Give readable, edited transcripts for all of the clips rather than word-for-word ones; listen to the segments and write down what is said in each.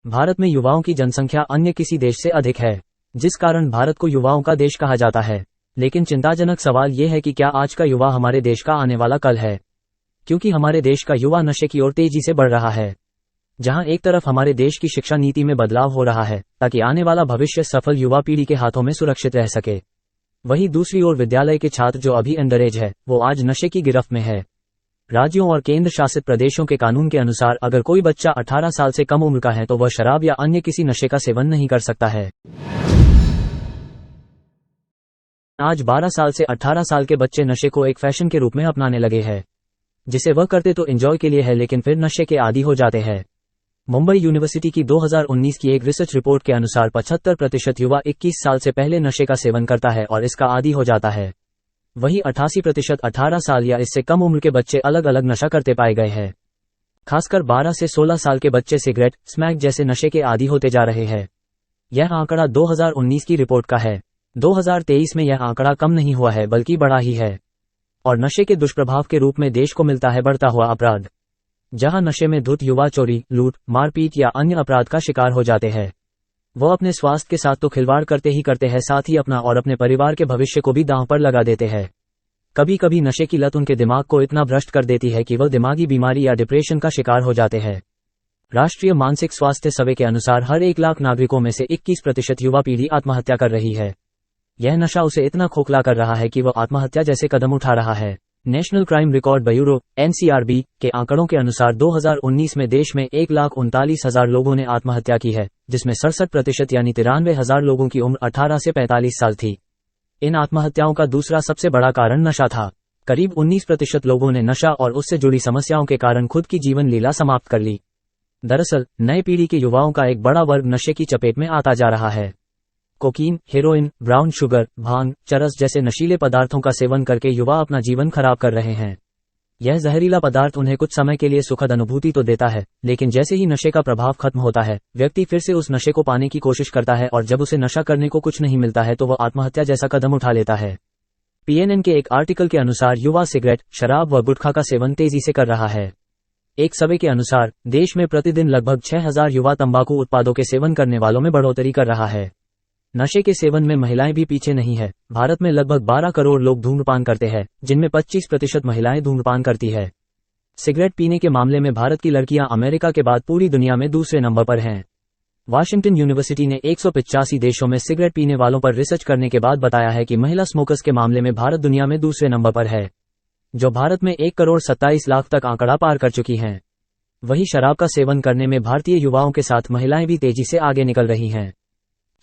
भारत में युवाओं की जनसंख्या अन्य किसी देश से अधिक है, जिस कारण भारत को युवाओं का देश कहा जाता है। लेकिन चिंताजनक सवाल यह है कि क्या आज का युवा हमारे देश का आने वाला कल है? क्योंकि हमारे देश का युवा नशे की ओर तेजी से बढ़ रहा है। जहां एक तरफ हमारे देश की शिक्षा नीति में बदलाव हो रहा है ताकि आने वाला भविष्य सफल युवा पीढ़ी के हाथों में सुरक्षित रह सके, वहीं दूसरी ओर विद्यालय के छात्र जो अभी अंडर एज है, वो आज नशे की गिरफ्त में है। राज्यों और केंद्र शासित प्रदेशों के कानून के अनुसार अगर कोई बच्चा 18 साल से कम उम्र का है तो वह शराब या अन्य किसी नशे का सेवन नहीं कर सकता है। आज 12 साल से 18 साल के बच्चे नशे को एक फैशन के रूप में अपनाने लगे हैं, जिसे वह करते तो एंजॉय के लिए है लेकिन फिर नशे के आदी हो जाते हैं। मुंबई यूनिवर्सिटी की 2019 की एक रिसर्च रिपोर्ट के अनुसार 75% युवा 21 साल से पहले नशे का सेवन करता है और इसका आदी हो जाता है। वहीं 88% 18 साल या इससे कम उम्र के बच्चे अलग अलग नशा करते पाए गए हैं। खासकर 12 से 16 साल के बच्चे सिगरेट, स्मैक जैसे नशे के आदी होते जा रहे हैं। यह आंकड़ा 2019 की रिपोर्ट का है। 2023 में यह आंकड़ा कम नहीं हुआ है बल्कि बढ़ा ही है। और नशे के दुष्प्रभाव के रूप में देश को मिलता है बढ़ता हुआ अपराध। जहां नशे में धुत युवा चोरी, लूट, मारपीट या अन्य अपराध का शिकार हो जाते हैं। वो अपने स्वास्थ्य के साथ तो खिलवाड़ करते ही करते हैं, साथ ही अपना और अपने परिवार के भविष्य को भी दांव पर लगा देते हैं। कभी कभी नशे की लत उनके दिमाग को इतना भ्रष्ट कर देती है कि वह दिमागी बीमारी या डिप्रेशन का शिकार हो जाते हैं। राष्ट्रीय मानसिक स्वास्थ्य सर्वे के अनुसार हर 1 लाख नागरिकों में से 21% युवा पीढ़ी आत्महत्या कर रही है। यह नशा उसे इतना खोखला कर रहा है कि वह आत्महत्या जैसे कदम उठा रहा है। National crime record bureau (NCRB) के आंकड़ों के अनुसार 2019 में देश में 1,39,000 लोगों ने आत्महत्या की है, जिसमें 67% यानी 93,000 लोगों की उम्र 18 से 45 साल थी। इन आत्महत्याओं का दूसरा सबसे बड़ा कारण नशा था। करीब 19% लोगों ने नशा और उससे जुड़ी समस्याओं के कारण खुद की जीवन लीला समाप्त कर ली। दरअसल नई पीढ़ी के युवाओं का एक बड़ा वर्ग नशे की चपेट में आता जा रहा है। कोकीन, हेरोइन, ब्राउन शुगर, भांग, चरस जैसे नशीले पदार्थों का सेवन करके युवा अपना जीवन खराब कर रहे हैं। यह जहरीला पदार्थ उन्हें कुछ समय के लिए सुखद अनुभूति तो देता है, लेकिन जैसे ही नशे का प्रभाव खत्म होता है, व्यक्ति फिर से उस नशे को पाने की कोशिश करता है और जब उसे नशा करने को कुछ नहीं मिलता है तो वह आत्महत्या जैसा कदम उठा लेता है। PNN के एक आर्टिकल के अनुसार युवा सिगरेट, शराब व गुटखा का सेवन तेजी से कर रहा है। एक सर्वे के अनुसार देश में प्रतिदिन लगभग 6,000 युवा तंबाकू उत्पादों के सेवन करने वालों में बढ़ोतरी कर रहा है। नशे के सेवन में महिलाएं भी पीछे नहीं है। भारत में लगभग 12 करोड़ लोग धूम्रपान करते हैं, जिनमें 25% महिलाएं धूम्रपान करती है। सिगरेट पीने के मामले में भारत की लड़कियां अमेरिका के बाद पूरी दुनिया में दूसरे नंबर पर हैं। वाशिंगटन यूनिवर्सिटी ने 185 देशों में सिगरेट पीने वालों पर रिसर्च करने के बाद बताया है कि महिला स्मोकर्स के मामले में भारत दुनिया में दूसरे नंबर पर है, जो भारत में 1,27,00,000 तक आंकड़ा पार कर चुकी हैं। वहीं शराब का सेवन करने में भारतीय युवाओं के साथ महिलाएं भी तेजी से आगे निकल रही हैं।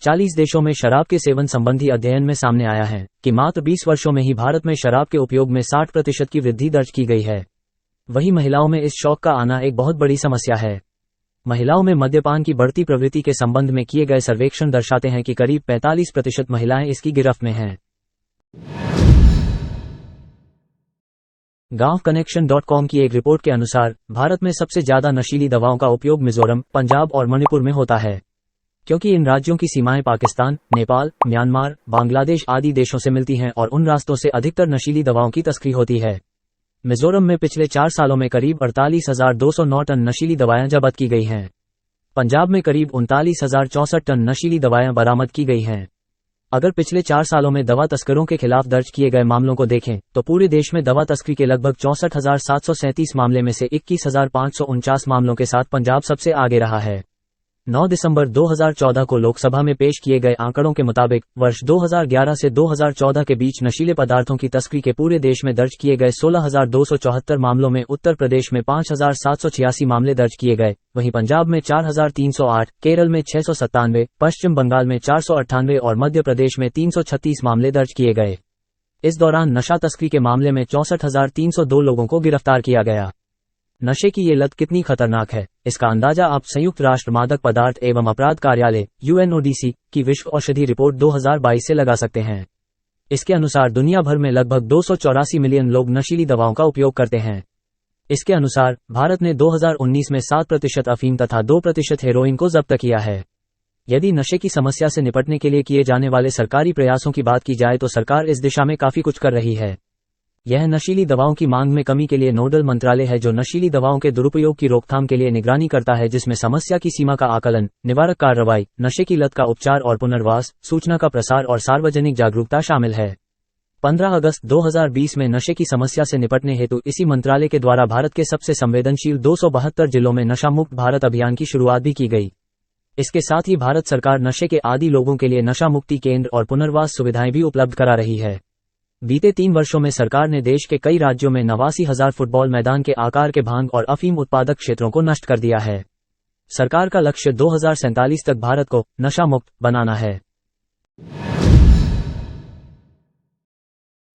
40 देशों में शराब के सेवन संबंधी अध्ययन में सामने आया है कि मात्र 20 वर्षों में ही भारत में शराब के उपयोग में 60% की वृद्धि दर्ज की गई है। वहीं महिलाओं में इस शौक का आना एक बहुत बड़ी समस्या है। महिलाओं में मद्यपान की बढ़ती प्रवृत्ति के संबंध में किए गए सर्वेक्षण दर्शाते हैं कि करीब 45% महिलाएं इसकी गिरफ्त में हैं। गांवकनेक्शन.com की एक रिपोर्ट के अनुसार भारत में सबसे ज्यादा नशीली दवाओं का उपयोग मिजोरम, पंजाब और मणिपुर में होता है, क्योंकि इन राज्यों की सीमाएं पाकिस्तान, नेपाल, म्यांमार, बांग्लादेश आदि देशों से मिलती हैं और उन रास्तों से अधिकतर नशीली दवाओं की तस्करी होती है। मिजोरम में पिछले 4 सालों में करीब 48,209 टन नशीली दवाएं जब्त की गई हैं। पंजाब में करीब 39,064 टन नशीली दवाएं बरामद की गई हैं। अगर पिछले 4 सालों में दवा तस्करों के खिलाफ दर्ज किए गए मामलों को देखें तो पूरे देश में दवा तस्करी के लगभग 64,737 मामले में से 21,549 मामलों के साथ पंजाब सबसे आगे रहा है। 9 दिसंबर 2014 को लोकसभा में पेश किए गए आंकड़ों के मुताबिक वर्ष 2011 से 2014 के बीच नशीले पदार्थों की तस्करी के पूरे देश में दर्ज किए गए 16,274 मामलों में उत्तर प्रदेश में 5,786 मामले दर्ज किए गए, वहीं पंजाब में 4,308, केरल में 697, पश्चिम बंगाल में 498 और मध्य प्रदेश में 336 मामले दर्ज किए गए। इस दौरान नशा तस्करी के मामले में 64,302 लोगों को गिरफ्तार किया गया। नशे की ये लत कितनी खतरनाक है, इसका अंदाजा आप संयुक्त राष्ट्र मादक पदार्थ एवं अपराध कार्यालय (UNODC) की विश्व औषधि रिपोर्ट 2022 से लगा सकते हैं। इसके अनुसार दुनिया भर में लगभग 284 मिलियन लोग नशीली दवाओं का उपयोग करते हैं। इसके अनुसार भारत ने 2019 में 7% अफीम तथा 2% हेरोइन को जब्त किया है। यदि नशे की समस्या से निपटने के लिए किए जाने वाले सरकारी प्रयासों की बात की जाए तो सरकार इस दिशा में काफी कुछ कर रही है। यह नशीली दवाओं की मांग में कमी के लिए नोडल मंत्रालय है जो नशीली दवाओं के दुरुपयोग की रोकथाम के लिए निगरानी करता है, जिसमें समस्या की सीमा का आकलन, निवारक कार्रवाई, नशे की लत का उपचार और पुनर्वास, सूचना का प्रसार और सार्वजनिक जागरूकता शामिल है। 15 अगस्त 2020 में नशे की समस्या से निपटने हेतु इसी मंत्रालय के द्वारा भारत के सबसे संवेदनशील 272 जिलों में नशा मुक्त भारत अभियान की शुरुआत भी की गई। इसके साथ ही भारत सरकार नशे के आदी लोगों के लिए नशा मुक्ति केंद्र और पुनर्वास सुविधाएं भी उपलब्ध करा रही है। बीते 3 वर्षों में सरकार ने देश के कई राज्यों में 89,000 फुटबॉल मैदान के आकार के भांग और अफीम उत्पादक क्षेत्रों को नष्ट कर दिया है। सरकार का लक्ष्य 2047 तक भारत को नशा मुक्त बनाना है।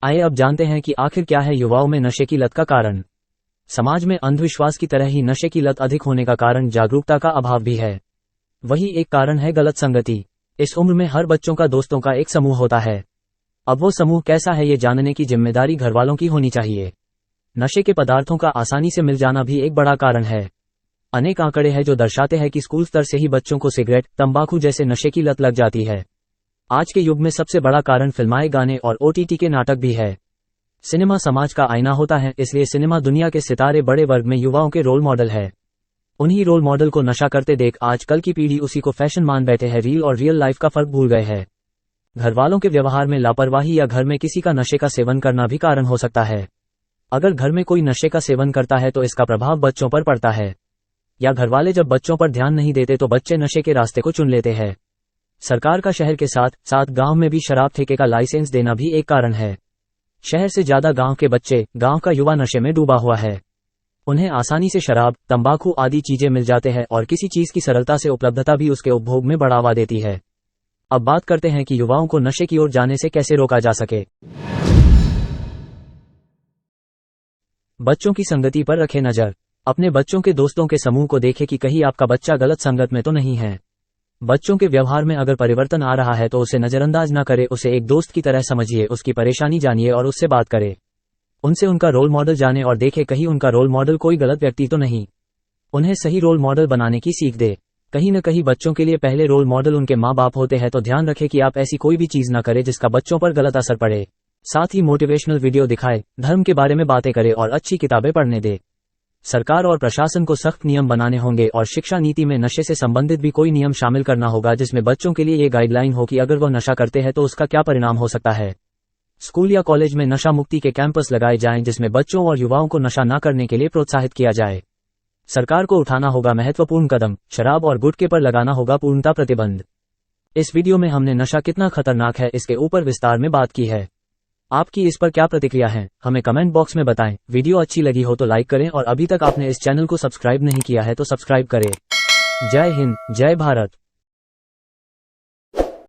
आइए अब जानते हैं कि आखिर क्या है युवाओं में नशे की लत का कारण। समाज में अंधविश्वास की तरह ही नशे की लत अधिक होने का कारण जागरूकता का अभाव भी है। वही एक कारण है गलत संगति। इस उम्र में हर बच्चों का दोस्तों का एक समूह होता है। अब वो समूह कैसा है ये जानने की जिम्मेदारी घरवालों की होनी चाहिए। नशे के पदार्थों का आसानी से मिल जाना भी एक बड़ा कारण है। अनेक आंकड़े हैं जो दर्शाते हैं कि स्कूल स्तर से ही बच्चों को सिगरेट, तंबाकू जैसे नशे की लत लग जाती है। आज के युग में सबसे बड़ा कारण फिल्माए गाने और OTT के नाटक भी है। सिनेमा समाज का आईना होता है, इसलिए सिनेमा दुनिया के सितारे बड़े वर्ग में युवाओं के रोल मॉडल है। उन्हीं रोल मॉडल को नशा करते देख आजकल की पीढ़ी उसी को फैशन मान बैठे है, रील और रियल लाइफ का फर्क भूल गए हैं। घर वालों के व्यवहार में लापरवाही या घर में किसी का नशे का सेवन करना भी कारण हो सकता है। अगर घर में कोई नशे का सेवन करता है तो इसका प्रभाव बच्चों पर पड़ता है, या घरवाले जब बच्चों पर ध्यान नहीं देते तो बच्चे नशे के रास्ते को चुन लेते हैं। सरकार का शहर के साथ साथ गांव में भी शराब ठेके का लाइसेंस देना भी एक कारण है। शहर से ज्यादा गांव के बच्चे, गांव का युवा नशे में डूबा हुआ है। उन्हें आसानी से शराब, तंबाकू आदि चीजें मिल जाते हैं और किसी चीज की सरलता से उपलब्धता भी उसके उपभोग में बढ़ावा देती है। अब बात करते हैं कि युवाओं को नशे की ओर जाने से कैसे रोका जा सके। बच्चों की संगति पर रखें नजर। अपने बच्चों के दोस्तों के समूह को देखें कि कहीं आपका बच्चा गलत संगत में तो नहीं है। बच्चों के व्यवहार में अगर परिवर्तन आ रहा है तो उसे नजरअंदाज न करें, उसे एक दोस्त की तरह समझिए, उसकी परेशानी जानिए और उससे बात करें। उनसे उनका रोल मॉडल जाने और देखें कहीं उनका रोल मॉडल कोई गलत व्यक्ति तो नहीं। उन्हें सही रोल मॉडल बनाने की सीख दे। कहीं न कहीं बच्चों के लिए पहले रोल मॉडल उनके माँ बाप होते हैं, तो ध्यान रखें कि आप ऐसी कोई भी चीज न करें जिसका बच्चों पर गलत असर पड़े। साथ ही मोटिवेशनल वीडियो दिखाए, धर्म के बारे में बातें करे और अच्छी किताबें पढ़ने दे। सरकार और प्रशासन को सख्त नियम बनाने होंगे और शिक्षा नीति में नशे से संबंधित भी कोई नियम शामिल करना होगा जिसमें बच्चों के लिए ये गाइडलाइन हो कि अगर वह नशा करते हैं तो उसका क्या परिणाम हो सकता है। स्कूल या कॉलेज में नशा मुक्ति के कैंपस लगाए जाएं जिसमें बच्चों और युवाओं को नशा न करने के लिए प्रोत्साहित किया जाए। सरकार को उठाना होगा महत्वपूर्ण कदम, शराब और गुटखे पर लगाना होगा पूर्णतः प्रतिबंध। इस वीडियो में हमने नशा कितना खतरनाक है इसके ऊपर विस्तार में बात की है। आपकी इस पर क्या प्रतिक्रिया है हमें कमेंट बॉक्स में बताएं। वीडियो अच्छी लगी हो तो लाइक करें और अभी तक आपने इस चैनल को सब्सक्राइब नहीं किया है तो सब्सक्राइब करें। जय हिंद, जय भारत।